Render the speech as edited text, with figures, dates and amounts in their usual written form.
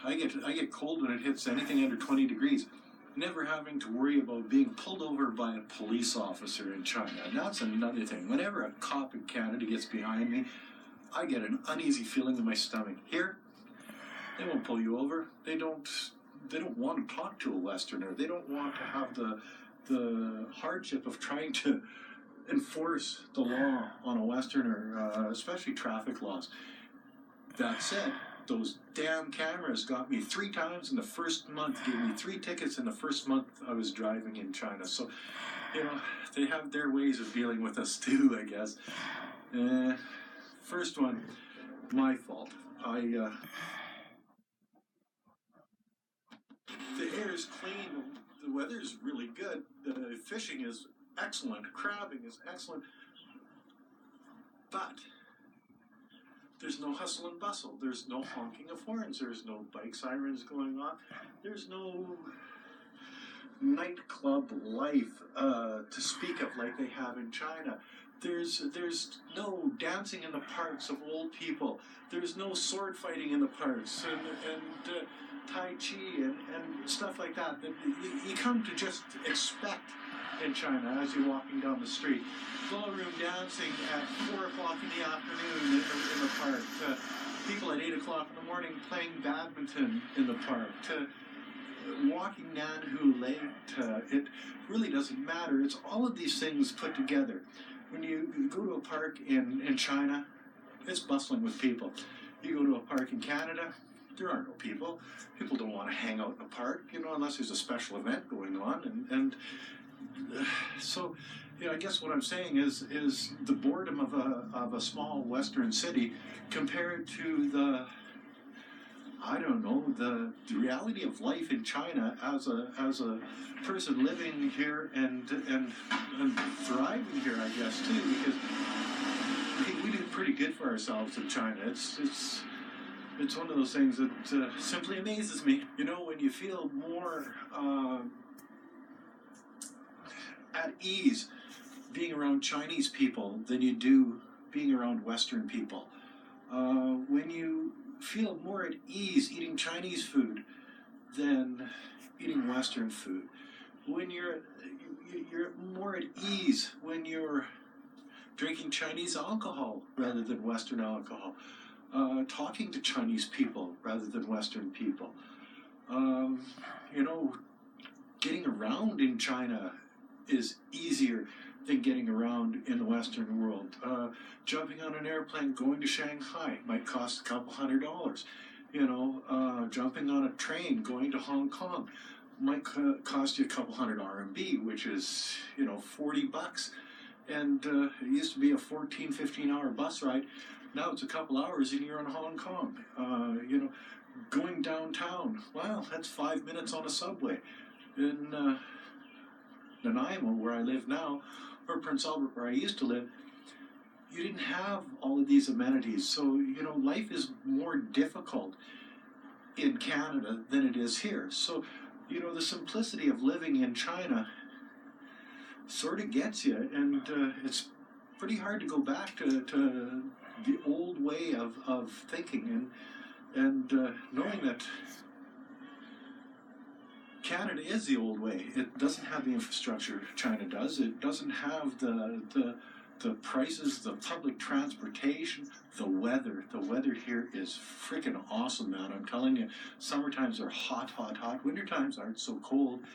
I get cold when it hits anything under 20 degrees. Never having to worry about being pulled over by a police officer in China. And that's another thing. Whenever a cop in Canada gets behind me, I get an uneasy feeling in my stomach. Here, they won't pull you over. They don't want to talk to a Westerner. They don't want to have the hardship of trying to enforce the law on a Westerner, especially traffic laws. That said, those damn cameras got me 3 times in the first month, gave me 3 tickets in the first month I was driving in China. So, they have their ways of dealing with us too, I guess. First one, my fault. The air is clean, the weather is really good, the fishing is excellent, crabbing is excellent, but there's no hustle and bustle. There's no honking of horns. There's no bike sirens going on. There's no nightclub life to speak of like they have in China. There's no dancing in the parks of old people. There's no sword fighting in the parks and Tai Chi and stuff like that you come to just expect in China as you're walking down the street. Ballroom dancing at 4 o'clock in the afternoon in the park. People at 8 o'clock in the morning playing badminton in the park. Walking Nanhu Lake. It really doesn't matter. It's all of these things put together. When you go to a park in China, it's bustling with people. You go to a park in Canada, there are no people. People don't want to hang out in a park, unless there's a special event going on. So, I guess what I'm saying is the boredom of a small Western city compared to the reality of life in China as a person living here and thriving here, I guess too, because we do pretty good for ourselves in China. It's one of those things that simply amazes me. When you feel more at ease being around Chinese people than you do being around Western people. When you feel more at ease eating Chinese food than eating Western food. When you're more at ease when you're drinking Chinese alcohol rather than Western alcohol. Talking to Chinese people rather than Western people. Getting around in China is easier than getting around in the Western world. Jumping on an airplane going to Shanghai might cost a couple $100. Jumping on a train going to Hong Kong might cost you a couple hundred RMB, which is, $40. And it used to be a 14, 15-hour bus ride. Now it's a couple hours and you're in Hong Kong. Going downtown, well, that's 5 minutes on a subway. In Nanaimo, where I live now, or Prince Albert, where I used to live, you didn't have all of these amenities. So, life is more difficult in Canada than it is here. So, the simplicity of living in China sort of gets you, and it's pretty hard to go back to the old way of thinking and knowing that Canada is the old way. It doesn't have the infrastructure China does. It doesn't have the prices, the public transportation, the weather. The weather here is freaking awesome, man. I'm telling you, summer times are hot, hot, hot. Winter times aren't so cold.